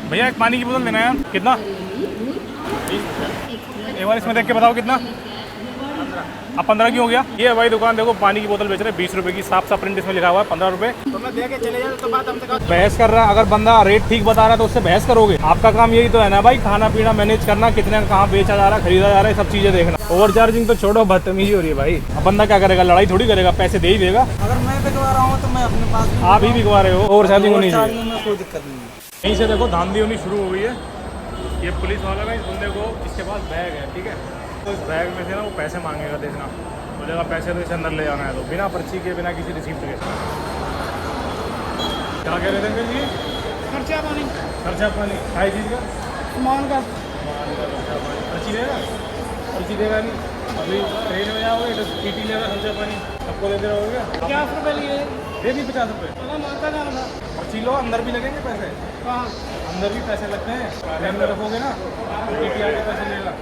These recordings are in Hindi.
भैया एक पानी की बोतल देना है यार। कितना? एक बार इसमें देख के बताओ कितना। अब 15 क्यों हो गया? ये भाई दुकान देखो पानी की बोतल बेच रहे हैं 20 रुपए की, साफ साफ प्रिंट इसमें लिखा हुआ है 15 रुपए। तो मैं दे के चले जाऊँ तो बात हमसे बहस कर रहा है। अगर बंदा रेट ठीक बता रहा है तो उससे बहस करोगे? आपका काम यही तो है ना भाई, खाना पीना मैनेज करना, कितने कहाँ बेचा जा रहा है, खरीदा जा रहा है, सब चीजें देखना। ओवर चार्जिंग तो छोड़ो, बदतमीजी हो रही है भाई। अब बंदा क्या करेगा? लड़ाई थोड़ी करेगा, पैसे दे ही देगा। अगर मैं बिकवा रहा हूँ तो मैं अपने पास आप ही बिकवा रहे हो, ओवर चार्जिंग होनी चाहिए। में कोई दिक्कत नहीं है। यहीं से देखो धांधली होनी शुरू हो गई है। ये पुलिस वाला ना इस बंदे को, इसके पास बैग है, ठीक है, तो इस बैग में से ना वो पैसे मांगेगा, देखना बोलेगा पैसे तो इसे अंदर ले जाना है, तो बिना पर्ची के, बिना किसी रिसीप्ट के। क्या कह रहे थे अंकल जी? खर्चा पानी, खर्चा पानी, खाई चीज़ का, सामान का। खर्चा पानी, पर्ची देगा? पर्ची देगा नहीं। अभी ट्रेन में जाओगे तो टीटी लेगा, खर्चा पानी सबको देते रहोगे। 50 रुपये लिए दे दी 50 रुपये। माता जाना था। पर्ची लो, अंदर भी लगेंगे पैसे, कहाँ? अंदर भी पैसे लगते हैं। ट्रेन में रखोगे ना तो टीटी आके पैसे लेगा।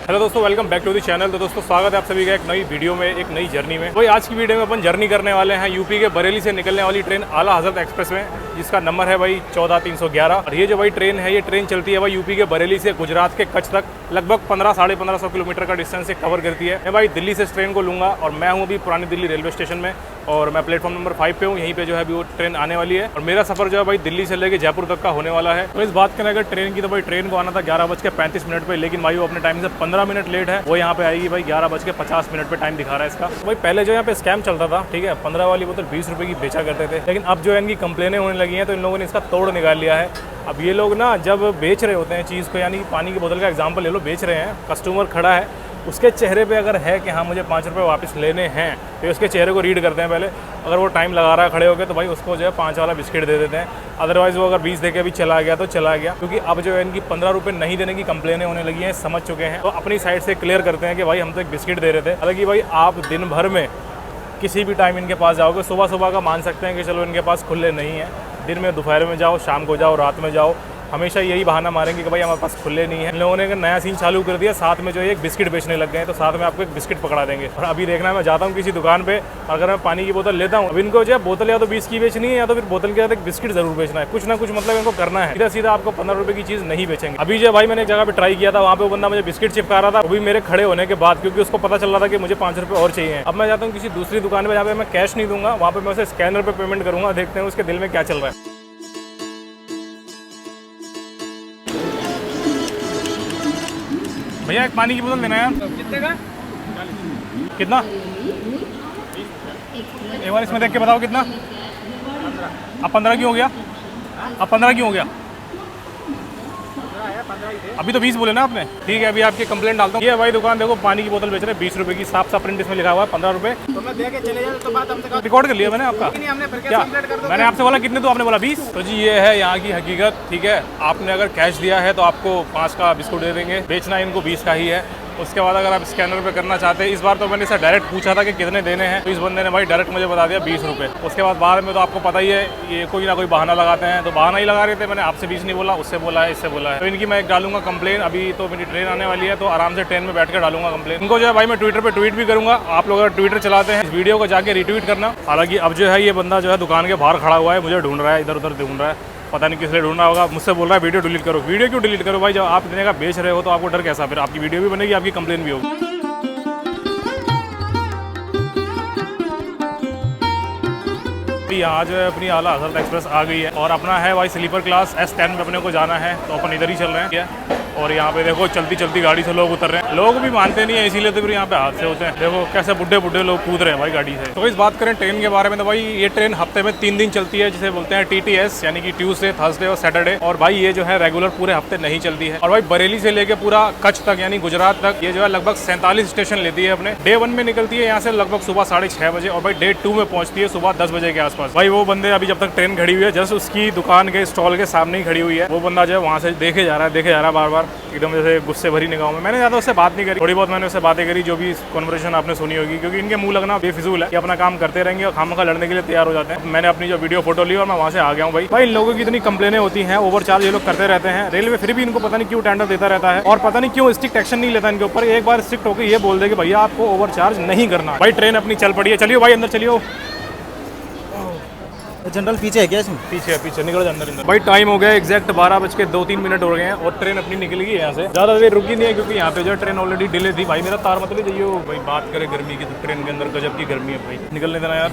हेलो दोस्तों, welcome back to the channel. तो दोस्तों स्वागत है आप सभी का एक नई वीडियो में, एक नई जर्नी में। वही आज की वीडियो में अपन जर्नी करने वाले हैं यूपी के बरेली से निकलने वाली ट्रेन आला हजरत एक्सप्रेस में, जिसका नंबर है भाई 14311। और ये जो भाई ट्रेन है, ये ट्रेन चलती है भाई यूपी के बरेली से गुजरात के कच्छ तक, लगभग 1500-1550 किलोमीटर का डिस्टेंस से कवर करती है। मैं भाई दिल्ली से इस ट्रेन को लूँगा और मैं हूँ अभी पुरानी दिल्ली रेलवे स्टेशन में, और मैं प्लेटफॉर्म नंबर 5 पे हूँ। यहीं पे जो है अभी वो ट्रेन आने वाली है और मेरा सफर जो है भाई दिल्ली से लेके जयपुर तक का होने वाला है। तो इस बात करें अगर ट्रेन की, तो भाई ट्रेन को आना था 11:35 पे, लेकिन भाई वो अपने टाइम से 15 मिनट लेट है। वो यहाँ पे आएगी भाई 11:50 पे टाइम दिखा रहा है इसका। तो भाई पहले जो यहाँ पे स्कैम चलता था, ठीक है, 15 वाली बोतल 20 रुपये की बेचा करते थे, लेकिन अब जो है इनकी कंप्लेनें होने लगी हैं, तो इन लोगों ने इसका तोड़ निकाल लिया है। अब ये लोग ना जब बेच रहे होते हैं चीज़ को, यानी पानी की बोतल का एग्जाम्पल ले लो, बेच रहे हैं, कस्टमर खड़ा है, उसके चेहरे पे अगर है कि हाँ मुझे 5 रुपये वापस लेने हैं, तो उसके चेहरे को रीड करते हैं पहले। अगर वो टाइम लगा रहा है खड़े होकर, तो भाई उसको जो है 5 वाला बिस्किट दे देते हैं। अदरवाइज़ वो अगर 20 देके अभी चला गया तो चला गया, क्योंकि अब जो है इनकी 15 रुपये नहीं देने की कंप्लेनें होने लगी हैं, समझ चुके हैं। तो अपनी साइड से क्लियर करते हैं कि भाई हम तो एक बिस्किट दे रहे थे। हालांकि भाई आप दिन भर में किसी भी टाइम इनके पास जाओगे, सुबह सुबह का मान सकते हैं कि चलो इनके पास खुले नहीं है, दिन में, दोपहर में जाओ, शाम को जाओ, रात में जाओ, हमेशा यही बहाना मारेंगे कि भाई हमारे पास खुले नहीं है। इन लोगों ने एक नया सीन चालू कर दिया, साथ में जो है एक बिस्किट बेचने लग गए हैं, तो साथ में आपको एक बिस्किट पकड़ा देंगे। और अभी देखना है, मैं जाता हूँ किसी दुकान पे, अगर मैं पानी की बोतल लेता हूँ, अब इनको जो है बोतल या तो 20 की बेचनी है, या तो फिर बोतल के साथ एक बिस्किट जरूर बेचना है। कुछ ना कुछ मतलब इनको करना है, सीधा सीधा आपको 15 रुपये की चीज़ नहीं बेचेंगे। अभी जो भाई मैंने एक जगह पे ट्राई किया था, वहाँ पे वो बंदा मुझे बिस्किट चिपका रहा था, वो भी मेरे खड़े होने के बाद, क्योंकि उसको पता चल रहा था कि मुझे 5 रुपये और चाहिए। अब मैं जाता हूँ किसी दूसरी दुकान पर, जहाँ पे मैं कैश नहीं दूंगा, वहाँ पे मैं उसे स्कैनर पर पेमेंट करूँगा, देखते हैं उसके दिल में क्या चल रहा है। भैया एक पानी की बोतल देना है यार। कितने का? कितना? एक बार इसमें देख के बताओ कितना। अब 15 क्यों हो गया? अब 15 क्यों हो गया? अभी तो 20 बोले ना आपने। ठीक है, अभी आपकी कंप्लेंट डालता हूँ। ये भाई दुकान देखो पानी की बोतल बेच रहे हैं 20 रुपये की, साफ साफ प्रिंट इसमें लिखा हुआ है 15 रुपये। तो मैं दे के चले जाऊँ तो बात हमसे रिकॉर्ड कर लिया मैंने आपका। नहीं, हमने फिर क्या कंप्लेंट कर दो। मैंने आपसे बोला कितने, तो आपने बोला 20। तो जी ये है यहाँ की हकीकत, ठीक है। आपने अगर कैश दिया है तो आपको 5 का बिस्कुट दे देंगे, बेचना इनको 20 का ही है। उसके बाद अगर आप स्कैनर पे करना चाहते हैं, इस बार तो मैंने इससे डायरेक्ट पूछा था कि कितने देने हैं, तो इस बंदे ने भाई डायरेक्ट मुझे बता दिया 20 रुपये। उसके बाद में तो आपको पता ही है, ये कोई ना कोई बहाना लगाते हैं, तो बहाना ही लगा रहे थे। मैंने आपसे 20 नहीं बोला, उससे बोला है, इससे बोला है। तो इनकी मैं एक डालूंगा कंप्लेन। अभी तो मेरी ट्रेन आने वाली है, तो आराम से ट्रेन में बैठ कर डालूंगा कंप्लेन। इनको जो है भाई मैं ट्विटर पर ट्वीट भी करूँगा। आप लोग अगर ट्विटर चलाते हैं, इस वीडियो को जाके रिट्वीट करना। हालांकि अब जो है ये बंदा जो है दुकान के बाहर खड़ा हुआ है, मुझे ढूंढ रहा है, इधर उधर ढूंढ रहा है, पता नहीं किस लिए ढूंढ रहा होगा। मुझसे बोल रहा है वीडियो डिलीट करो। वीडियो क्यों डिलीट करो भाई? जब आप इतने का बेच रहे हो तो आपको डर कैसा? फिर आपकी वीडियो भी बनेगी, आपकी कंप्लेन भी होगी। यहाँ जो है अपनी आला हजरत एक्सप्रेस आ गई है, और अपना है भाई स्लीपर क्लास S10 पे अपने को जाना है, तो अपन इधर ही चल रहे हैं। और यहाँ पे देखो चलती चलती गाड़ी से लोग उतर रहे हैं। लोग भी मानते नहीं है, इसीलिए तो फिर यहाँ पे हादसे होते हैं। देखो कैसे बुढ़े बुढ़े लोग कूद रहे हैं भाई गाड़ी से। तो इस बात करें ट्रेन के बारे में, तो भाई ये ट्रेन हफ्ते में 3 दिन चलती है, जिसे बोलते हैं TTS, यानी कि ट्यूसडे, थर्सडे और सैटरडे। और भाई ये जो है रेगुलर पूरे हफ्ते नहीं चलती है। और भाई बरेली से लेके पूरा कच्छ तक, यानी गुजरात तक, ये जो है लगभग 47 स्टेशन लेती है अपने। डे 1 में निकलती है यहाँ से लगभग सुबह 6:30 बजे, और भाई डे 2 में पहुंचती है सुबह 10 बजे के आसपास। भाई वो बंदे अभी जब तक ट्रेन खड़ी हुई है, जस्ट उसकी दुकान के स्टॉल के सामने ही खड़ी हुई है, वो बंदा जो है वहाँ से देखे जा रहा है बार बार, एकदम जैसे गुस्से भरी निगाहों में। मैंने ज़्यादा उससे बात नहीं करी, थोड़ी बहुत मैंने उससे बातें करी, जो भी कन्वर्सेशन आपने सुनी होगी, क्योंकि इनके मुंह लगना बेफिजूल है कि अपना काम करते रहेंगे और खामखा लड़ने के लिए तैयार हो जाते हैं। मैंने अपनी जो वीडियो फोटो ली और मैं वहाँ से आ गया हूँ। भाई इन लोगों की इतनी कंप्लेनें होती हैं, ओवर चार्ज ये लोग करते रहते हैं रेलवे, फिर भी इनको पता नहीं क्यों टेंडर देता रहता है, और पता नहीं क्यों स्ट्रिक्ट एक्शन नहीं लेता इनके ऊपर। एक बार स्ट्रिक्ट होकर ये बोल दे कि भैया आपको ओवर चार्ज नहीं करना। भाई ट्रेन अपनी चल पड़ी है, चलिए भाई अंदर चलिए। जनरल पीछे है क्या इसमें? पीछे पीछे निकल जा अंदर। भाई टाइम हो गया एग्जैक्ट 12:02 हो गए हैं और ट्रेन अपनी निकल गई है यहाँ से। ज़्यादा देर रुकी नहीं है क्योंकि यहाँ पे जो ट्रेन ऑलरेडी डिले थी। भाई मेरा तार मतलब जाइए भाई, बात करें गर्मी की तो ट्रेन के अंदर गजब की गर्मी है भाई। निकलने देना यार,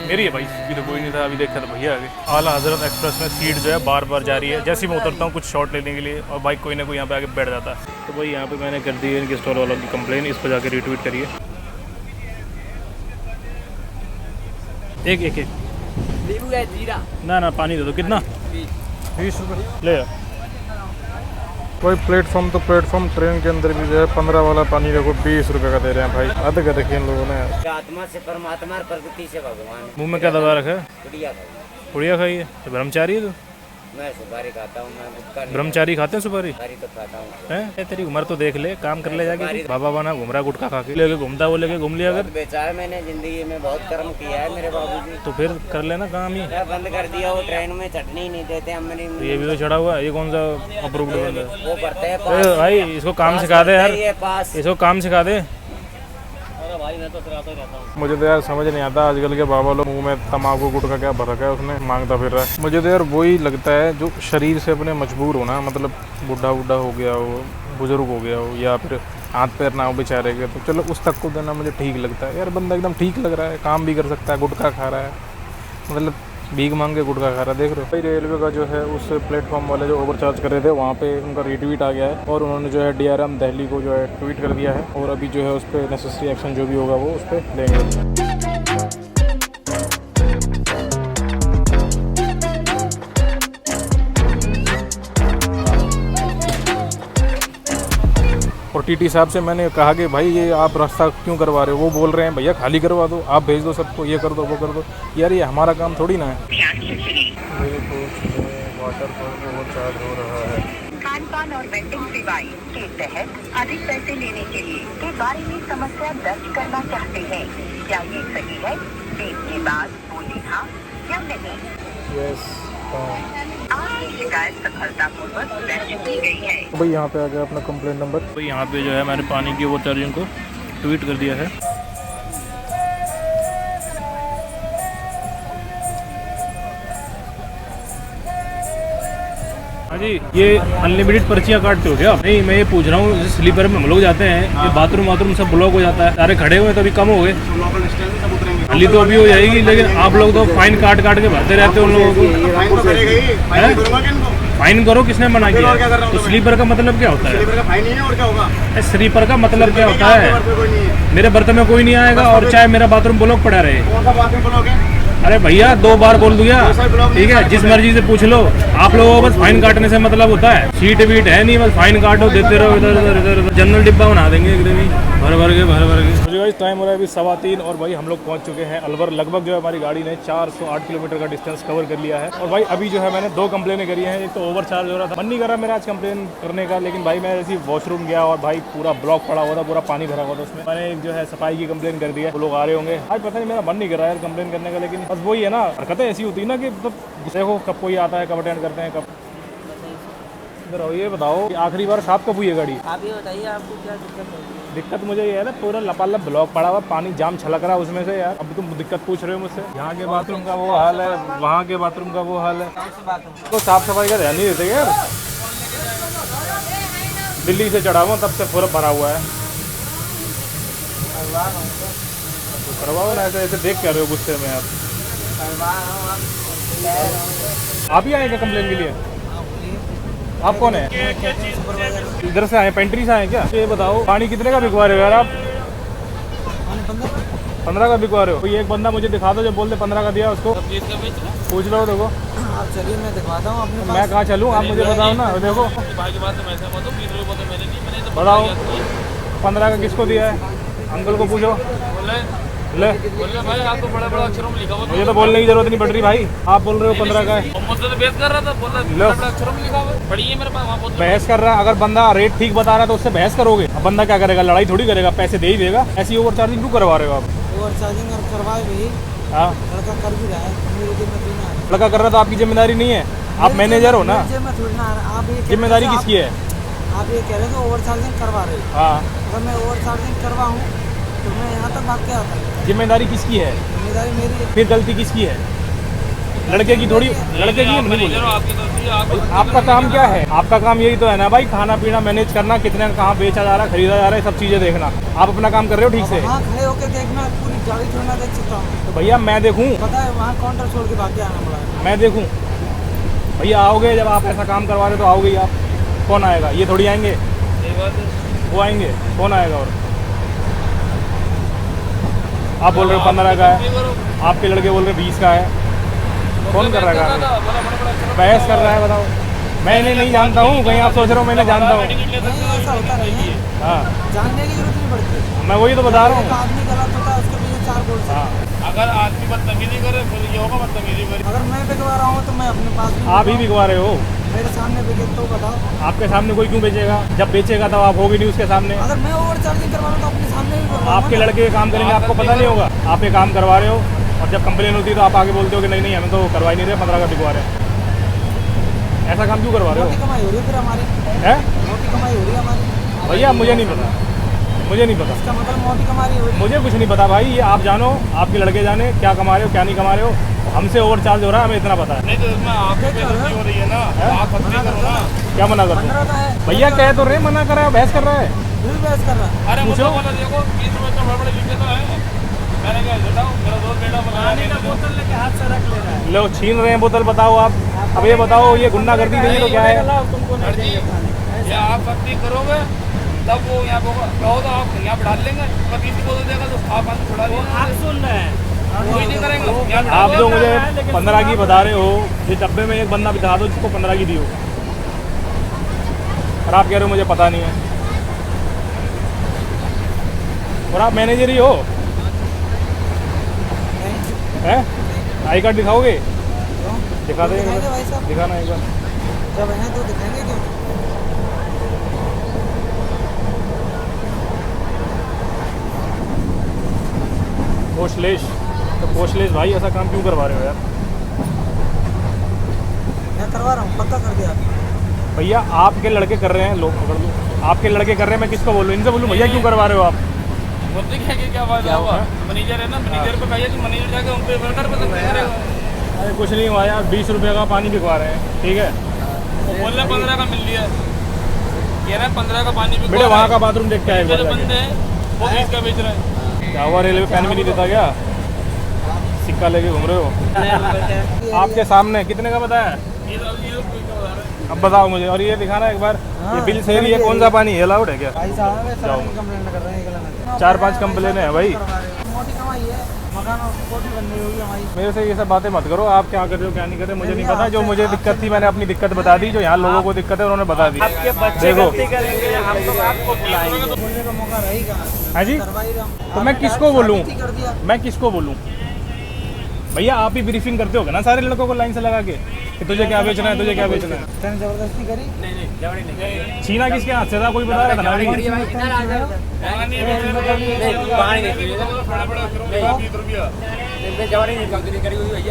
मेरी है भाई, अभी तो कोई नहीं था, अभी देखा था भैया आगे। आला हजरत एक्सप्रेस में सीट जो है बार बार जा रही है। जैसे ही मैं उतरता हूँ कुछ शॉट लेने के लिए और बाइक कोई ना कोई यहाँ पे आके बैठ जाता है। तो भाई यहाँ पे मैंने कर दी है इनके स्टॉल वालों की कंप्लेन, इस पर जाकर रिट्वीट करिए। एक ना पानी दे दो। कितना? 20 रुपये ले। कोई प्लेटफॉर्म तो प्लेटफॉर्म ट्रेन के अंदर भी जो है 15 वाला पानी देखो 20 रुपये का दे रहे हैं भाई। हद कर रखी इन लोगों ने। आत्मा से परमात्मा, प्रकृति से भगवान। मुंह में क्या दबा रखा है? पुड़िया खाई। पुड़िया खाई है तो ब्रह्मचारी है। तो मैं सुपारी खाता हूँ, मैं गुटखा नहीं ब्रह्मचारी खाते हैं सुपारी? सुपारी तो खाता हूँ। हैं? तेरी उम्र तो देख ले, काम कर ले जाके। बाबा बना घूम रहा गुटखा खा के, लेके घूमता वो लेके घूम लिया। अगर बेचा है मैंने जिंदगी में, बहुत कर्म किया है मेरे बाबूजी। तो फिर कर लेना काम ही। क्या बंद कर दिया, वो ट्रेन में चटनी नहीं देते हमने। ये भी तो चढ़ा हुआ है, ये कौन सा अप्रूव्ड बंदा है? वो करते हैं अरे भाई इसको काम सिखा दे यार, ये पास। इसको काम सिखा दे। मुझे तो यार समझ नहीं आता आजकल के बाबा लोग मुंह में तम्बाकू गुटखा क्या भर रखा है उसने, मांगता फिर रहा है। मुझे तो यार वही लगता है जो शरीर से अपने मजबूर हो ना, मतलब बुढ़ा हो गया हो, बुजुर्ग हो गया हो, या फिर हाथ पैर ना हो बेचारे के, तो चलो उस तक को देना मुझे ठीक लगता है। यार बंदा एकदम ठीक लग रहा है, काम भी कर सकता है, गुटखा खा रहा है, मतलब भीख मांग के गुटखा खा रहा है। देख रहे हो भाई रेलवे का जो है उस प्लेटफॉर्म वाले जो ओवरचार्ज कर रहे थे वहाँ पे उनका रीट्वीट आ गया है और उन्होंने जो है DRM दिल्ली को जो है ट्वीट कर दिया है और अभी जो है उस पर नेसेसरी एक्शन जो भी होगा वो उस पर लेंगे। और TT साहब से मैंने कहा कि भाई ये आप रास्ता क्यों करवा रहे हो? वो बोल रहे हैं भैया खाली करवा दो, आप भेज दो सबको, ये कर दो वो कर दो। यार ये हमारा काम थोड़ी ना है। वाटर चार्ज हो रहा है। खान पान और वेंडिंग सेवाएं के तहत अधिक पैसे लेने के लिए के बारे में समस्या दर्ज करना चाहते हैं, क्या ये सही है? देखने बाद बोले हाँ या नहीं। यस आपकी शिकायत सफलतापूर्वक दर्ज की गई है। तो भाई यहाँ पे आ गया अपना कंप्लेंट नंबर। तो यहाँ पे जो है मैंने पानी की ओवर चार्जिंग को ट्वीट कर दिया है। हाँ जी, ये अनलिमिटेड पर्चियाँ काटते हो क्या? नहीं, मैं ये पूछ रहा हूँ जैसे स्लीपर में हम लोग जाते हैं, ये बाथरूम सब ब्लॉक हो जाता है, सारे खड़े हुए तो अभी कम हो गए, खाली तो अभी हो जाएगी, लेकिन आप लोग तो फाइन काट के भरते रहते हो उन लोगों को। फाइन करो, किसने मना किया? तो स्लीपर का मतलब क्या होता है? स्लीपर का मतलब क्या होता है? मेरे बर्तन में कोई नहीं आएगा और चाहे मेरा बाथरूम ब्लॉक पड़ा रहे। अरे भैया 2 बार बोल दिया, ठीक है, जिस मर्जी से पूछ लो। आप लोगों को बस फाइन काटने से मतलब होता है, सीट वीट है नहीं, बस फाइन काटो, देते रहो इधर। जनरल डिब्बा बना देंगे एकदम ही भर के। मुझे भाई टाइम हो रहा है अभी 3:15 और भाई हम लोग पहुंच चुके हैं अलवर। लगभग जो है हमारी गाड़ी ने 408 किलोमीटर का डिस्टेंस कवर कर लिया है। और भाई अभी जो है मैंने 2 कंप्लेनें करी हैं। एक तो ओवर चार्ज हो रहा था, मन नहीं कर रहा मेरा आज कंप्लेन करने का, लेकिन भाई मैं ऐसे वॉशरूम गया और भाई पूरा ब्लॉक पड़ा हुआ था, पूरा पानी भरा हुआ था उसमें। मैंने एक जो है सफाई की कंप्लेन कर दिया, वो लोग आ रहे होंगे। आज पता नहीं मेरा मन नहीं कर रहा है कंप्लेन करने का, लेकिन बस वही है ना, हरकतें ऐसी होती है ना कि मतलब देखो कब कोई आता है, कब अटेंड करते हैं, कब। इधर आओ, ये बताओ आखिरी बार साफ कब हुई है गाड़ी? आप ये बताइए आपको क्या दिक्कत है? दिक्कत मुझे ये है ना, पूरा लपालप ब्लॉक पड़ा हुआ, पानी जाम छलक रहा है उसमें से। यार अब तुम दिक्कत पूछ रहे हो मुझसे? यहाँ के बाथरूम का वो हाल है, वहाँ के बाथरूम का वो हाल है, तो साफ सफाई का ध्यान नहीं देते यार। दिल्ली से चढ़ा हुआ तब से पूरा भरा हुआ है। तो करवाओ ना, ऐसे देख क्या रहे हो गुस्से में आप? आप ही आएंगे कंप्लेन के लिए? आप कौन है? इधर से आए, पेंट्री से आए क्या? ये बताओ पानी कितने का बिकवा रहे हो यार आप? 15 का बिकवा रहे हो? कोई एक बंदा मुझे दिखा दो जो बोलते 15 का दिया उसको, पूछ लो। देखो आप चलिए मैं दिखवाता हूँ अपने। मैं कहाँ चलूँ, आप मुझे बताओ ना। देखो बताओ 15 का किसको दिया है? अंकल को पूछो। ले भाई आपको बड़ा अक्षरों में लिखा हुआ, मुझे तो बोलने की जरूरत नहीं पड़ रही भाई, आप बोल रहे हो 15 का है। मुझसे तो बहस कर रहा था, बोल रहा बड़ा अक्षरों में लिखा हुआ है, पढ़िए मेरे पास वहाँ। बहस कर रहा है, अगर बंदा रेट ठीक बता रहा है तो उससे बहस करोगे? अब बंदा क्या करेगा, लड़ाई थोड़ी करेगा, पैसे दे ही देगा। ऐसी ओवर चार्जिंग क्यों करवा रहे हो आप? ओवर चार्जिंग करवाए भी, हाँ लड़का कर भी रहा है, मेरी जिम्मेदारी ना। लड़का कर रहा था, आपकी जिम्मेदारी नहीं है, आप मैनेजर हो ना, जिम्मेदारी किसकी है? आप ये कह रहे हो ओवर चार्जिंग करवा रहे हो। हाँ अगर मैं ओवर चार्जिंग करवाऊँ तो मैं यहाँ तक भाग के आता हूँ। जिम्मेदारी किसकी है? जिम्मेदारी मेरी है। फिर गलती किसकी है? लड़के की थोड़ी, लड़के की नहीं बोल। आपकी गलती है, आप आपका काम क्या है? आपका काम यही तो है ना भाई, खाना पीना मैनेज करना, कितने कहाँ बेचा जा रहा है, खरीदा जा रहा है, सब चीज़ें देखना। आप अपना काम कर रहे हो ठीक से? वहाँ खड़े होकर देखना, पूरी गाड़ी छोड़ना देख सकता हूँ। तो भैया मैं देखूँ? पता है वहाँ काउंटर छोड़ के भाग के आना पड़ा है। मैं देखूँ? भैया आओगे, जब आप ऐसा काम करवा रहे हो तो आओगे ही आप। कौन आएगा? ये थोड़ी आएंगे, वो आएंगे, कौन आएगा? और आप बोल रहे हो 15 का है, आपके लड़के बोल रहे 20 का है। कौन कर रहा है? बहस कर रहा है, बताओ। मैं इन्हें नहीं जानता हूँ, कहीं आप सोच रहे हो मैं इन्हें जानता हूँ। नहीं, ऐसा होता नहीं है। हाँ, जानने की जरूरत नहीं पड़ती। मैं वही तो बता रहा एक हूँ। आदमी गलत होता है, उसके पीछे 4 बोल सकते हैं। हाँ, अगर आदमी बदतमीजी करे फिर ये होगा बदतमीजी करे। अगर मैं बिकवा रहा हूँ तो मैं अपने पास भी आप ही बिकवा रहे हो। मेरे सामने बिके तो बताओ। आपके सामने कोई क्यों बेचेगा? जब बेचेगा तब आप होगी नहीं उसके सामने। अगर मैं ओवर चार्जिंग करवा रहा हूँ तो अपने सामने भी करवाऊंगा आपके ना। लड़के काम करेंगे, आपको पता नहीं होगा। आप ये काम करवा रहे हो और जब कंप्लेन होती है तो आप आगे बोलते हो कि नहीं नहीं हमें तो करवा ही नहीं रहे, 15 का बिकवा रहे हैं। ऐसा काम क्यों करवा रहे मोटी हो? कमाई हो रही है फिर हमारी, है मोटी कमाई हो रही है हमारी। भैया मुझे नहीं पता, मुझे नहीं पता, इसका मतलब मोटी कमाई हो रही है। मुझे कुछ नहीं पता भाई। ये आप जानो, आपके लड़के जाने क्या कमा रहे हो क्या नहीं कमा रहे हो। हमसे ओवर चार्ज हो रहा है, हमें इतना पता है। नहीं तो इसमें आपकी बेइज्जती हो रही है ना, आप फर्जी करो ना। क्या मना कर 15 का है भैया? कह तो रहे मना कर रहा है, बहस कर रहा है। फिर बहस कर रहा है। अरे मुझे पूछो। बोला देखो 20 रुपए तो बड़े लिखे तो है। मैंने कहा बताओ, मेरा दोस्त बेटा बना बोतल लेके हाथ से रख ले रहा है। लोग छीन रहे हैं बोतल, बताओ आप। अब ये बताओ, ये गुंडागर्दी नहीं है तो क्या है? तुमको नहीं जी, देंगे। ये आप सख्ती करोगे तब वो यहाँ कहो तो आप यहाँ डाल लेंगे। पर किसी को देगा तो आप हाथ छुड़ा लेंगे। आप सुन रहे हैं। कोई नहीं करेंगे यहाँ आप जो मुझे 15 की बता रहे हो, ये डब्बे में एक बंदा बिठा दो जिसको 15 की दी हो, और आप कह रहे हो मुझे पता नहीं है। और आप मैनेजर ही हो, हैं? आई कार्ड दिखाओगे? दिखा दे, दिखाएंगे भाई साहब। दिखाना एक बार। जब है तो दिखाएंगे क्यों? पोस्टलेश, तो पोस्टलेश भाई ऐसा काम क्यों करवा रहे हो यार? मैं करवा रहा हूँ, पक्का कर दिया। भैया आपके लड़के कर रहे हैं, लोग पकड़ लो। आपके लड़के कर रहे हैं, मैं किसको बोलूँ? इनसे बोलूँ भैया क्यों करवा रहे हो आप? बोलते क्या फायदा हुआ? मैनेजर है ना, मैनेजर पे कहिए कि मैनेजर जाके उन पे वर्कर पे सख्ती करेगा। अरे कुछ नहीं हुआ यार, 20 रुपये का पानी बिकवा रहे हैं, ठीक है? वो बोल रहे 15 का मिल लिया, कह रहे हैं 15 का पानी बिकवा बेटे रहा है। वहाँ का बाथरूम देख के आए एक बार मेरे जाके। बंदे हैं वो 20 का बेच रहे हैं। क्या हुआ, रेलवे पेन भी नहीं देता क्या? सिक्का लेके घूम रहे हो? आपके सामने कितने का बताया? ये लोग कोई क्या बता रहे हैं? अब बताओ मुझे। और ये दिखाना एक बार, ये बिल सही है, कौन सा पानी है? अलाउड है क्या? भाई साहब जाओ। कंप्लेंट कर रहे हैं, गलत। 4-5 कंप्लेन है भाई। मोटी कमाई है, मकान कोठी बन रही होगी हमारी। मेरे से ये सब बातें मत करो। आप क्या कर रहे हो क्या नहीं कर रहे मुझे नहीं पता। जो मुझे दिक्कत थी मैंने अपनी दिक्कत बता दी, जो यहाँ लोगों को दिक्कत है उन्होंने बता दी। देखो हम लोग आपको बुलाएंगे, बोलने का मौका रहेगा। हाँ जी, करवा ही रहा हूँ। तो मैं किसको बोलूँ? कर दिया। मैं किसको बोलूँ? भैया आप ही ब्रीफिंग करते होगे ना सारे लड़कों को लाइन से लगा के कि तुझे क्या बेचना है, तुझे क्या बेचना है। तूने जबरदस्ती करी? छीना किसके हाथ से था? कोई बता रहा था ना अभी? पानी बेच रहे हैं 20 रुपया।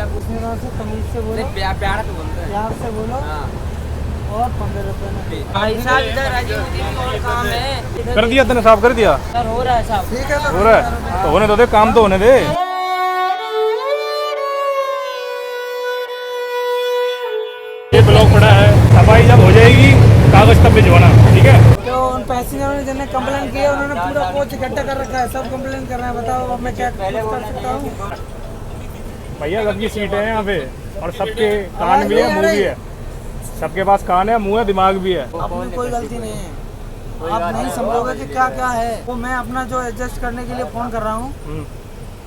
उसने कहा से तमीज से बोलो, प्यार से बोलो। और 15 रुपए में भाई साहब इधर राजीव और काम है। कर दिया तूने, साफ कर दिया? सर हो रहा है साहब। ठीक है। हो रहा है तो होने दो, दे काम तो होने दे। ये ब्लॉक पड़ा है, सफाई जब हो जाएगी कागज तब भिजवाना, ठीक है? तो उन पैसेंजरों ने जिन्हें कंप्लेन किया उन्होंने पूरा कोच इकट्ठा कर रखा है, सब कंप्लेन कर रहे हैं। बताओ अब मैं क्या कर सकता हूँ? भैया सबकी सीटें हैं यहाँ पे, और सबके कान भी है, मुंह भी है। सबके पास कान है, मुंह है, दिमाग भी है। अपनी कोई गलती नहीं है, आप नहीं समझोगे कि क्या क्या है। वो मैं अपना जो एडजस्ट करने के लिए फोन कर रहा हूँ,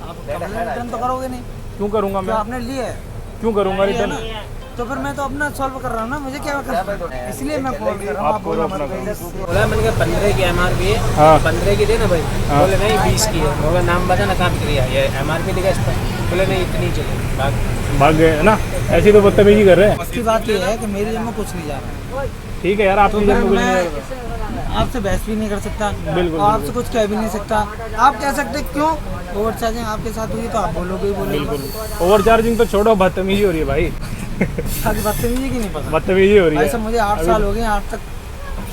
आप कंप्लेन रिटर्न तो करोगे नहीं? क्यों करूँगा जो मैं? आपने लिए है क्यों करूँगा रिटर्न? तो फिर मैं तो अपना सॉल्व कर रहा हूँ ना, मुझे क्या कर, इसलिए मैं फोन कर रहा हूँ। आप बोलो मत कहिए। बोला मैंने कहा 15 की MRP है, हाँ 15 की दे ना भाई। हाँ। बोले नहीं 20 की है। बोला नाम बता ना, काम क्रिया ये MRP लिखा इस पर। बोले नहीं इतनी चले भाग गए है ना? ऐसी तो बदतमीजी कर रहे हैं। उसकी बात ये है कि मेरी जेब में कुछ नहीं जा रहा है, ठीक है यार, आप तो तो फिर मैं आपसे बहस भी नहीं कर सकता, बिल्कुल, और आपसे कुछ कह भी नहीं सकता। आप कह सकते क्यों ओवर चार्जिंग आपके साथ हुई, तो आप बोलोगे ही बोलोगे। ओवर चार्जिंग तो छोड़ो, बदतमीजी हो रही है भाई। बाकी बदतमीजी की नहीं पता। बदतमीजी हो रही भाई है। साहब मुझे 8 साल हो गए, आज तक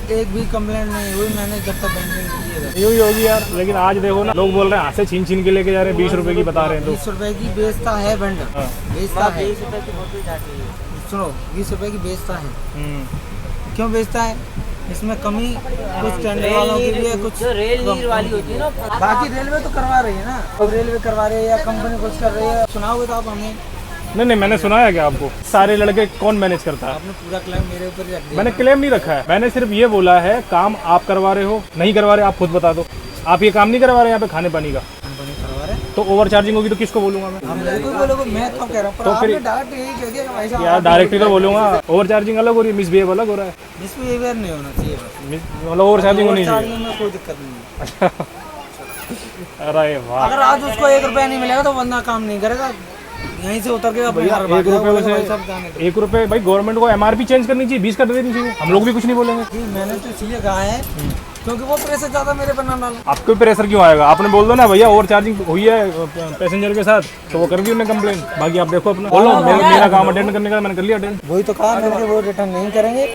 एक भी कंप्लेंट नहीं हुई मैंने जब तक बैंकिंग की है। यूँ ही होगी यार, लेकिन आज देखो ना लोग बोल रहे हैं हाथ से छीन छीन के लेके जा रहे हैं, 20 रुपए की बता रहे हैं तो 20 रुपए की बेचता है वेंडर, हाँ। बेचता है। 20 रुपए की बोतल जाती है। सुनो 20 रुपए की बेचता है। हम्म। क्यों बेचता है? इसमें कमी कुछ टेंडर वालों के लिए, कुछ जो रेल नीर वाली होती है ना, बाकी रेलवे तो करवा रही है ना, अब रेलवे करवा रही है या कंपनी कुछ कर रही है, सुनाओगे तो आप हमें। नहीं मैंने सुनाया क्या आपको? सारे लड़के कौन मैनेज करता है? आपने पूरा क्लेम मेरे ऊपर ही रख दिया। मैंने क्लेम नहीं रखा है, मैंने सिर्फ ये बोला है काम आप करवा रहे हो, नहीं करवा रहे आप खुद बता दो। आप ये काम नहीं करवा रहे यहाँ पे खाने पानी का, कंपनी करवा रहे हैं। तो ओवर चार्जिंग होगी तो किसको बोलूंगा मैं? हम मेरे को बोलोगे, मैं तो कह रहा हूँ, पर तो फिर- आपने डायरेक्ट यही कह दिया कि भाई साहब यार डायरेक्टली तो बोलूंगा, ओवर चार्जिंग अलग हो रही है, मिसबिहेव अलग हो रहा है। मिसबिहेवियर नहीं होना चाहिए बस। मतलब ओवर चार्जिंग होनी चाहिए। चार्जिंग में कोई दिक्कत नहीं है। अरे वाह, अगर आज उसको 1 रुपया नहीं मिलेगा तो बंदा काम नहीं करेगा, यहीं से उतर के अपने घर भाग 1 जाएगा, रुपए बोलेगा, भाई से साहब जाने दो। 1 रुपए भाई गवर्नमेंट को MRP चेंज करनी चाहिए, 20 कर देनी चाहिए, हम लोग भी कुछ नहीं बोलेंगे। जी मैंने तो इसलिए कहा है क्योंकि वो प्रेशर ज्यादा मेरे पर ना डाला। आपको प्रेशर क्यों आएगा? आपने बोल दो ना भैया ओवर चार्जिंग हुई है पैसेंजर के साथ, तो वो कर दी उन्हें कंप्लेन। बाकी आप देखो अपना बोलो, मेरा काम अटेंड करने का मैंने कर लिया अटेंड। वही तो कहा मैंने, वो रिटर्न नहीं करेंगे,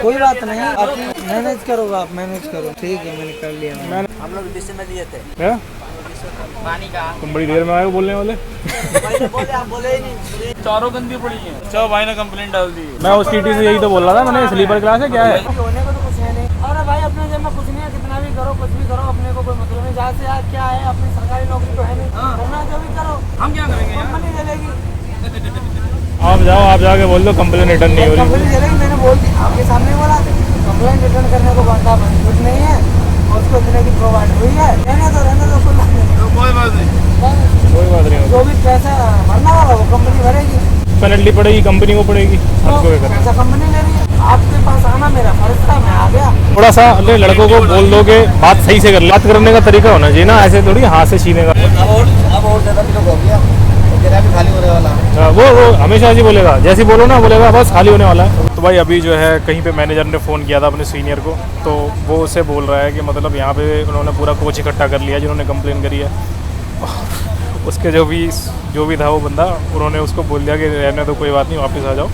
कोई बात नहीं, आप मैनेज करो, आप मैनेज करो। ठीक है मैंने कर लिया। मैंने हम लोग डिश में दिए थे क्या? पानी का। तुम बड़ी देर में आए हो बोलने वाले। बोले आप बोले ही नहीं। चारों गंदी पड़ी है। अच्छा भाई ने कंप्लेंट डाल दी। मैं उस टीटी से यही तो बोल रहा था, मैंने स्लीपर क्लास है क्या है? होने को तो कुछ है नहीं। अरे भाई अपने जेब में कुछ नहीं है, कितना भी करो कुछ भी करो, अपने को कोई मतलब नहीं। जहाँ से यार क्या है, अपनी सरकारी नौकरी तो है नहीं, करना जो भी करो हम क्या करेंगे यार? कंपनी चलेगी। आप जाओ, आप जाके बोल दो कंप्लेन रिटर्न नहीं हो रही। कंपनी चलेगी, मैंने बोल दी, आपके सामने बोला कंप्लेन रिटर्न करने को बनता कुछ नहीं है, और उसको इतने की प्रोवाइड हुई है, रहने दो कोई बात नहीं। कोई बात नहीं। कोई बात नहीं, जो भी पैसा भरना वाला वो कंपनी भरेगी, पेनल्टी पड़ेगी कंपनी को पड़ेगी। आपको क्या करना? पैसा कंपनी ले रही है। आपके पास आना मेरा फर्ज था, मैं आ गया। थोड़ा सा अपने लड़कों को बोल दो कि बात सही से कर ले, बात करने का तरीका होना चाहिए ना, ऐसे थोड़ी हाथ से छीनेगा। अब और ज़्यादा भी लोग हो गया, तेरा भी खाली होने वाला है। वो हमेशा ऐसे बोलेगा, जैसे ही बोलो ना बोलेगा बस खाली होने वाला है। तो भाई अभी जो है कहीं पे मैनेजर ने फ़ोन किया था अपने सीनियर को, तो वो उसे बोल रहा है कि मतलब यहाँ पे उन्होंने पूरा कोच इकट्ठा कर लिया जिन्होंने कंप्लेन करी है। उसके जो भी था वो बंदा, उन्होंने उसको बोल दिया कि रहने दो कोई बात नहीं, वापस आ जाओ।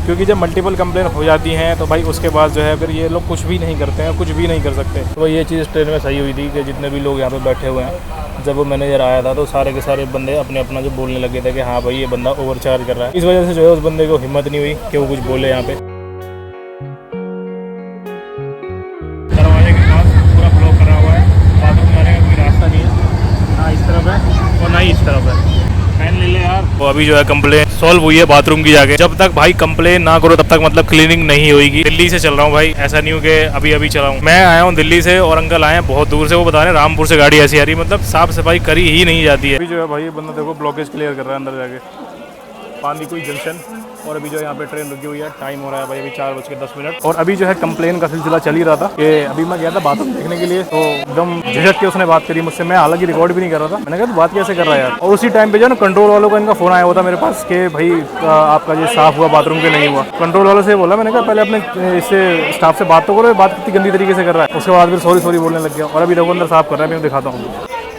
क्योंकि जब मल्टीपल कंप्लेन हो जाती हैं तो भाई उसके बाद जो है फिर ये लोग कुछ भी नहीं करते हैं, कुछ भी नहीं कर सकते। तो ये चीज़ ट्रेन में सही हुई थी कि जितने भी लोग यहाँ पे बैठे हुए हैं, जब वो मैनेजर आया था तो सारे के सारे बंदे अपने अपना जो बोलने लगे थे कि हाँ भाई ये बंदा ओवर चार्ज कर रहा है। इस वजह से जो है उस बंदे को हिम्मत नहीं हुई कि वो कुछ बोले यहाँ पे। दरवाजे के पास पूरा ब्लॉक करा हुआ है, बाथरूम जाने का कोई रास्ता नहीं है, ना इस तरफ है और ना ही इस तरफ है। फैन ले ले यार। तो अभी जो है कंप्लेन सॉल्व हुई है बाथरूम की जाके। जब तक भाई कंप्लेन ना करो तब तक मतलब क्लीनिंग नहीं होगी। दिल्ली से चल रहा हूँ भाई, ऐसा नहीं हो कि अभी चला हूँ। मैं आया हूँ दिल्ली से और अंकल आए हैं बहुत दूर से, वो बता रहे हैं रामपुर से गाड़ी ऐसी आ रही है, मतलब साफ सफाई करी ही नहीं जाती है। अभी जो है भाई ये बंदा देखो ब्लॉकेज क्लियर कर रहा है अंदर जाके, पानी कोई जंक्शन। और अभी जो यहाँ पे ट्रेन रुकी हुई है, टाइम हो रहा है भाई अभी 4:10। और अभी जो है कंप्लेन का सिलसिला चल ही रहा था कि अभी मैं गया था बाथरूम देखने के लिए, तो एकदम झिझक के उसने बात करी मुझसे। मैं हालांकि रिकॉर्ड भी नहीं कर रहा था, मैंने कहा तो बात कैसे कर रहा है यार। और उसी टाइम पे जो है ना कंट्रोल वालों का इनका फोन आया हुआ था मेरे पास कि भाई आपका ये साफ हुआ बाथरूम के नहीं हुआ। कंट्रोल वालों से बोला, मैंने कहा पहले अपने इससे स्टाफ से बात तो करो, बात कितनी गंदी तरीके से कर रहा है। उसके बाद फिर सॉरी बोलने लग गया और अभी देखो अंदर साफ कर रहा है। मैं दिखाता हूँ,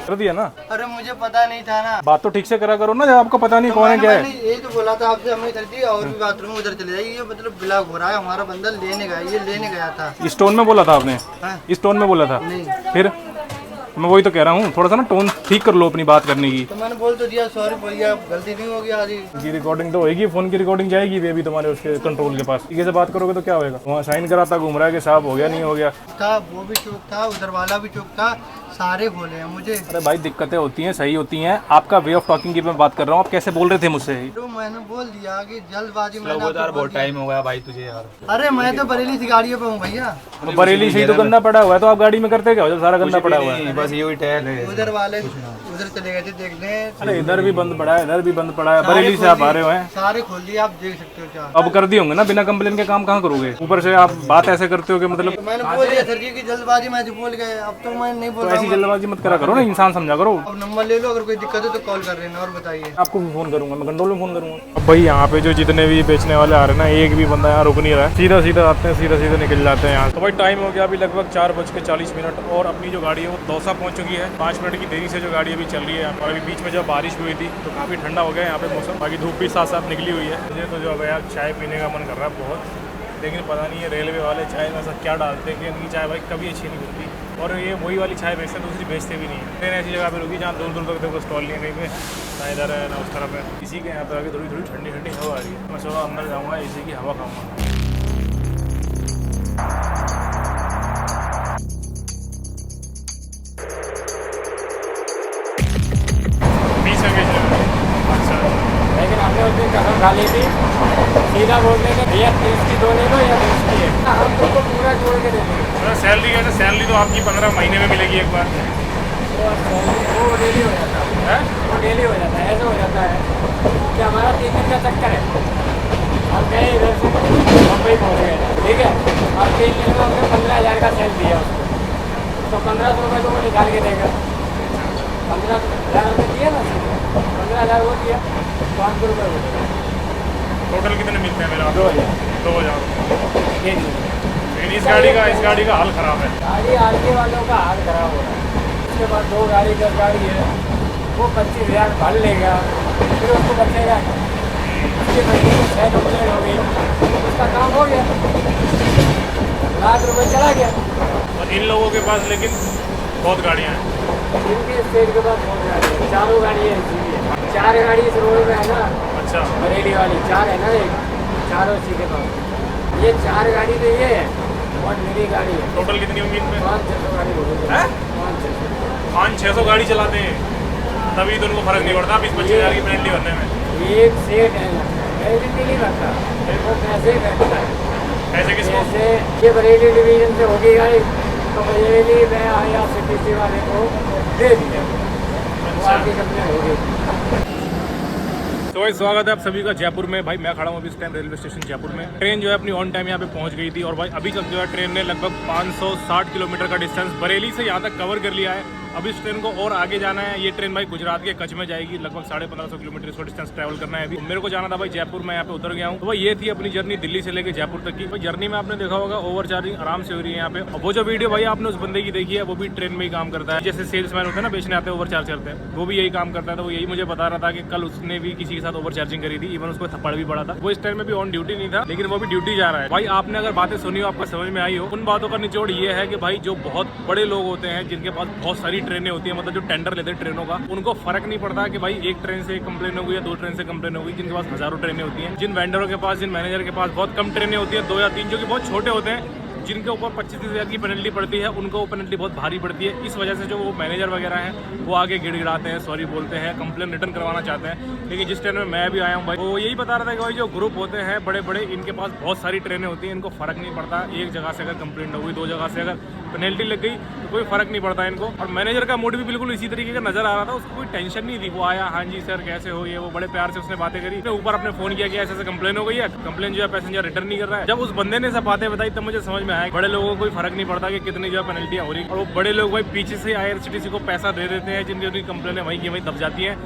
कर दिया ना। अरे मुझे पता नहीं था ना, बात तो ठीक से करा करो ना, जब आपको पता नहीं कौन है क्या है। यही तो बोला था आपसे, हमें इधर थी और भी बाथरूम उधर चले जाइए। ये मतलब ब्लॉक हो रहा है, हमारा बंदा लेने गया था। इस टोन में बोला था आपने? इस टोन में बोला था? फिर मैं वही तो कह रहा हूँ, थोड़ा सा ना टोन ठीक कर लो अपनी बात करने की। तो मैंने बोल तो दिया, सॉरी बोलिए, गलती नहीं होगी। आज की रिकॉर्डिंग तो होगी, फोन की रिकॉर्डिंग जाएगी भी अभी तुम्हारे उसके कंट्रोल के पास। ठीक से बात करोगे तो क्या होगा? वहाँ साइन कराता घूम रहा है कि साहब हो गया नहीं हो गया था, वो भी चूक था, उधर वाला भी चूक था, सारे बोले हैं मुझे। अरे भाई दिक्कतें होती हैं, सही होती हैं। आपका वे ऑफ टॉकिंग की मैं बात कर रहा हूँ, आप कैसे बोल रहे थे मुझसे? तो मैंने बोल दिया कि जल्दबाजी में बहुत टाइम हो गया भाई तुझे यार। अरे मैं तो बरेली से गाड़ियों पे हूँ भैया। तो बरेली से ही तो गंदा पड़ा हुआ है, तो आप गाड़ी में करते क्या हो जब सारा गंदा पड़ा हुआ है? बस ये टहल है। उधर वाले उधर चले गए थे देखने। अरे इधर भी बंद पड़ा है, इधर भी बंद पड़ा है, बरेली से आप आ रहे हो हैं। सारे खोल दिए, आप देख सकते हो। क्या अब कर दिए होंगे ना, बिना कंप्लेन के काम कहाँ करोगे? ऊपर से आप बात ऐसे करते हो कि मतलब तो मैंने बोल दिया सर जी की जल्दबाजी में जो बोल गए, अब तो मैं नहीं बोल तो रहा ऐसी हूँ। जल्दबाजी मत करा करो ना, इंसान समझा करो। अब नंबर ले लो, अगर कोई दिक्कत है तो कॉल कर लेना और बताइए। आपको भी फोन करूंगा, मैं कंट्रोल में फोन करूंगा। अब भाई यहाँ पे जो जितने भी बेचने वाले आ रहे हैं ना, एक भी बंदा यहाँ रुक नहीं रहा है, सीधा आते हैं, सीधा निकल जाते हैं यहाँ। तो भाई टाइम हो गया अभी लगभग 4:40 और अपनी जो गाड़ी है वो दौसा पहुँच चुकी है। 5 मिनट की देरी से जो गाड़ी अभी चल रही है। और अभी बीच में जब बारिश हुई थी तो काफ़ी ठंडा हो गया यहाँ पे मौसम, बाकी धूप भी साफ निकली हुई है। मुझे तो जो है यार चाय पीने का मन कर रहा है बहुत। लेकिन पता नहीं है रेलवे वाले चाय में ऐसा क्या डालते हैं कि इनकी चाय भाई कभी अच्छी नहीं मिलती, और ये वही वाली चाय बेचते हैं, दूसरी बेचते भी नहीं है। ट्रेन ऐसी जगह पे रुकी जहाँ दूर दूर तक देखो स्टॉल नहीं है कहीं पे, ना इधर है ना उस तरफ है। इसी के यहाँ पर आगे थोड़ी थोड़ी ठंडी ठंडी हवा आ रही है। मैं सुबह अंदर जाऊँगा, इसी की हवा खाऊँगा। अच्छा, लेकिन हमने उस दिन कसम खा ली थी, सीधा बोलने के भैया 30 की 2 ले लो या 20 की 1, हम तुमको पूरा जोड़ के दे देंगे। सैलरी कैसे? सैलरी तो आपकी 15 महीने में मिलेगी एक बार। वो डेली हो जाता है, वो डेली हो जाता है। ऐसा हो जाता है कि हमारा 3 दिन का चक्कर है, हम गए इधर से मुंबई पहुँच गए, ठीक है, और 3 दिन में हमने 15,000 का सेल दिया उसको, तो 1,500 रुपये तो वो निकाल के देगा। 15,000 रुपये दिया ना, 15,000 वो दिया, 500 रुपये हो गया। टोटल कितने मिलते हैं मेरा? 2,000। लेकिन इस गाड़ी का हाल ख़राब है। गाड़ी आगे वालों का हाल खराब हो रहा है। उसके बाद 2 गाड़ी 10 गाड़ी है, वो 25,000 भर लेगा, फिर उसको बचेगा। उसके महीने में 6 कंप्लेंट हो गई, उसका काम हो गया, लाख रुपये चला गया। और इन लोगों के पास लेकिन बहुत गाड़ियाँ हैं। इनके स्टेट के पास बहुत गाड़ी है, 4 गाड़ी है, 4 गाड़ी इस रोड में है ना, अच्छा, बरेली वाली 4 है ना, एक 4 इसी के पास। ये 4 गाड़ी तो ये है और मेरी गाड़ी है। टोटल कितनी उम्मीद में? 500-600 गाड़ी हो गई। 500-600 गाड़ी चलाते हैं, तभी तो उनको फ़र्क नहीं पड़ता 20-25,000 की पेनल्टी भरने में। एक सेट है ना, पेनल्टी नहीं भरता, वो पैसे बैठता है। ऐसे किसको? जैसे ये बरेली डिवीजन से होगी गाड़ी, तो बरेली में आया CTC वाले को दे दिया, वो आपकी कंप्लेंट हो गई। तो भाई स्वागत है आप सभी का जयपुर में। भाई मैं खड़ा हूँ अभी इस टाइम रेलवे स्टेशन जयपुर में। ट्रेन जो है अपनी ऑन टाइम यहाँ पे पहुँच गई थी, और भाई अभी तक जो है ट्रेन ने लगभग 560 किलोमीटर का डिस्टेंस बरेली से यहाँ तक कवर कर लिया है। अब इस ट्रेन को और आगे जाना है। ये ट्रेन भाई गुजरात के कच्छ में जाएगी, लगभग 1550 किलोमीटर इसको डिस्टेंस ट्रैवल करना है। अभी मेरे को जाना था भाई जयपुर में, यहाँ पे उतर गया हूँ। तो भाई ये थी अपनी जर्नी दिल्ली से लेकर जयपुर तक की। भाई जर्नी में आपने देखा होगा ओवर चार्जिंग आराम से हो रही है यहाँ पे। और वो जो वीडियो भाई आपने उस बंदे की देखी है, वो भी ट्रेन में ही काम करता है। जैसे सेल्समैन होते हैं ना, बेचने आते हैं ओवर चार्ज करते हैं, वो भी यही काम करता है। तो वो यही मुझे बता रहा था कि कल उसने भी किसी के साथ ओवर चार्जिंग करी थी, इवन उसको थप्पड़ भी पड़ा था। वो इस टाइम में भी ऑन ड्यूटी नहीं था, लेकिन वो भी ड्यूटी जा रहा है। भाई आपने अगर बातें सुनी हो, आपको समझ में आई हो, उन बातों का निचोड़ ये है कि भाई जो बहुत बड़े लोग होते हैं, जिनके पास बहुत सारी ट्रेनें होती हैं, मतलब जो टेंडर लेते हैं ट्रेनों का, उनको फर्क नहीं पड़ता कि भाई एक ट्रेन से कंप्लेन हो गई या 2 ट्रेन से कंप्लेन हो गई। जिनके पास हजारों ट्रेनें होती हैं, जिन वेंडरों के पास, जिन मैनेजर के पास बहुत कम ट्रेनें होती हैं, 2 या 3, जो कि बहुत छोटे होते हैं, जिनके ऊपर 25,000 की पेनल्टी पड़ती है, उनको वो पेनल्टी बहुत भारी पड़ती है। इस वजह से जो वो मैनेजर वगैरह हैं, वो आगे गिड़गिड़ाते हैं, सॉरी बोलते हैं, कंप्लेन रिटर्न करवाना चाहते हैं। लेकिन जिस ट्रेन में मैं भी आया हूँ भाई, वो यही बता रहा था कि भाई जो ग्रुप होते हैं बड़े बड़े, इनके पास बहुत सारी ट्रेनें होती हैं, इनको फ़र्क नहीं पड़ता। एक जगह से अगर कंप्लेंट हो गई, 2 जगह से अगर पेनल्टी लग गई, तो कोई फ़र्क नहीं पड़ता इनको। और मैनेजर का मूड भी बिल्कुल इसी तरीके का नजर आ रहा था, उसको कोई टेंशन नहीं थी। वो आया, हाँ जी सर कैसे हो, ये वो बड़े प्यार से उसने बातें करी। ऊपर अपने फ़ोन किया कि ऐसे ऐसे कंप्लेन हो गई है, कंप्लेन जो है पैसेंजर रिटर्न नहीं कर रहा है। जब उस बंदे ने सब बातें बताई, तब मुझे समझ में आया बड़े लोगों को फर्क नहीं पड़ता कि कितनी जो पेनल्टियाँ हो रही, और वो बड़े लोग भाई पीछे से IRCTC को पैसा दे देते हैं, जिनकी कंप्लेन है वहीं की वहीं दब जाती है,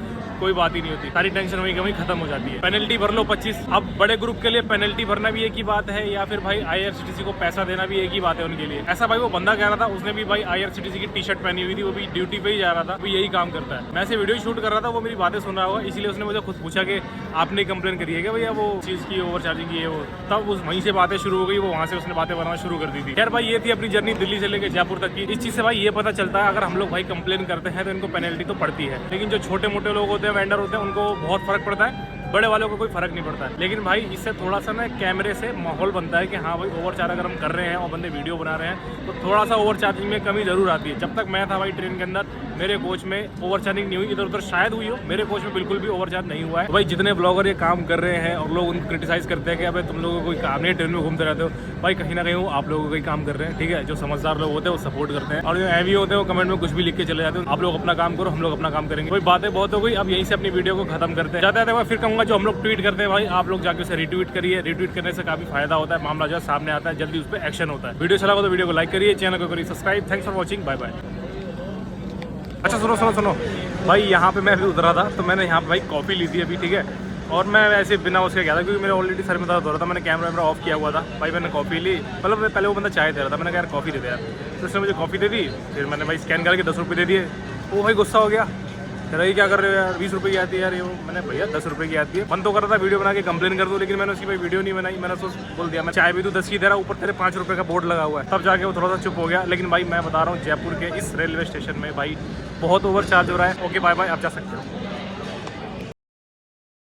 कोई बात ही नहीं होती, सारी टेंशन वहीं की वहीं खत्म हो जाती है। पेनल्टी भर लो 25। अब बड़े ग्रुप के लिए पेनल्टी भरना भी एक ही बात है, या फिर भाई IRCTC को पैसा देना भी एक ही बात है उनके लिए। ऐसा भाई वो बंदा कह रहा था, उसने भी भाई IRCTC की टी-शर्ट पहनी हुई थी, वो भी ड्यूटी पे ही जा रहा था, वो यही काम करता है। मैं ऐसे वीडियो शूट कर रहा था, वो मेरी बातें सुन रहा होगा, इसलिए उसने मुझे खुद पूछा कि आपने कंप्लेन करी है क्या भैया वो चीज़ की, ओवर चार्जिंग की है वो। तब उस वहीं से बातें शुरू हो गई, वो वहाँ से उसने बातें बनाना शुरू कर दी थी। यार भाई ये थी अपनी जर्नी दिल्ली से लेकर जयपुर तक की। इस चीज़ से भाई ये पता चलता है, अगर हम लोग भाई कंप्लेन करते हैं तो इनको पेनल्टी तो पड़ती है, लेकिन जो छोटे मोटे लोग होते हैं, वेंडर होते हैं, उनको बहुत फर्क पड़ता है। बड़े वालों को कोई फर्क नहीं पड़ता है। लेकिन भाई इससे थोड़ा सा ना कैमरे से माहौल बनता है कि हाँ भाई ओवर चार्ज अगर हम कर रहे हैं और बंदे वीडियो बना रहे हैं, तो थोड़ा सा ओवर चार्जिंग में कमी जरूर आती है। जब तक मैं था भाई ट्रेन के अंदर, मेरे कोच में ओवर चार्जिंग नहीं हुई, इधर उधर शायद हुई हो, मेरे कोच में बिल्कुल भी ओवर चार्ज नहीं हुआ है। तो भाई जितने ब्लॉगर ये काम कर रहे हैं और लोग उनको क्रिटिसाइज करते हैं कि भाई तुम लोगों को कोई काम नहीं, ट्रेन में घूमते रहते हो, भाई कहीं ना कहीं वो आप लोगों को ही काम कर रहे हैं, ठीक है। जो समझदार लोग होते हैं वो सपोर्ट करते हैं, और जो एवी होते हैं वो कमेंट में कुछ भी लिख के चले जाते हैं, आप लोग अपना काम करो, हम लोग अपना काम करेंगे। कोई बातें बहुत हो गई, अब यहीं से अपनी वीडियो को खत्म करते हैं। जाते फिर कहूँगा जो हम लोग ट्वीट करते हैं भाई, आप लोग जाके उसे रिट्वीट करिए। रिट्वीट करने से काफी फायदा होता है, मामला जो सामने आता है, जल्दी उस पर एक्शन होता है। वीडियो चला हो तो वीडियो को लाइक करिए, चैनल को करिए subscribe. Thanks for watching, bye bye. अच्छा सुनो भाई, यहाँ पे मैं अभी उतरा था, तो मैंने यहाँ पे भाई कॉफ़ी ली थी अभी, ठीक है। और मैं वैसे बिना उसके गया था, क्योंकि मेरे ऑलरेडी सर में दर्द हो रहा था, मैंने कैमरा ऑफ किया हुआ था। भाई मैंने कॉफ़ी ली, मतलब पहले वो बंदा चाय दे रहा था, मैंने कहा यार कॉफ़ी दे दे यार, तो उसने मुझे कॉफ़ी दे दी। फिर मैंने भाई स्कैन करके 10 रुपये दे दिए। वो भाई गुस्सा हो गया, कह रही क्या कर रहे हो यार, 20 रुपये की आती है यार ये वो। मैंने भैया 10 रुपये की आती है। मन तो कर रहा था वीडियो बना के कंप्लेन कर दूं, लेकिन मैंने उसकी भाई वीडियो नहीं बनाई। मैंने सोच बोल दिया मैं चाय भी दूं 10 की दे रहा, ऊपर तेरे 5 रुपये का बोर्ड लगा हुआ है। तब जाके वो थोड़ा सा चुप हो गया। लेकिन भाई मैं बता रहा हूँ जयपुर के इस रेलवे स्टेशन में भाई बहुत ओवर चार्ज हो रहा है। ओके बाय बाय, आप जा सकते हो।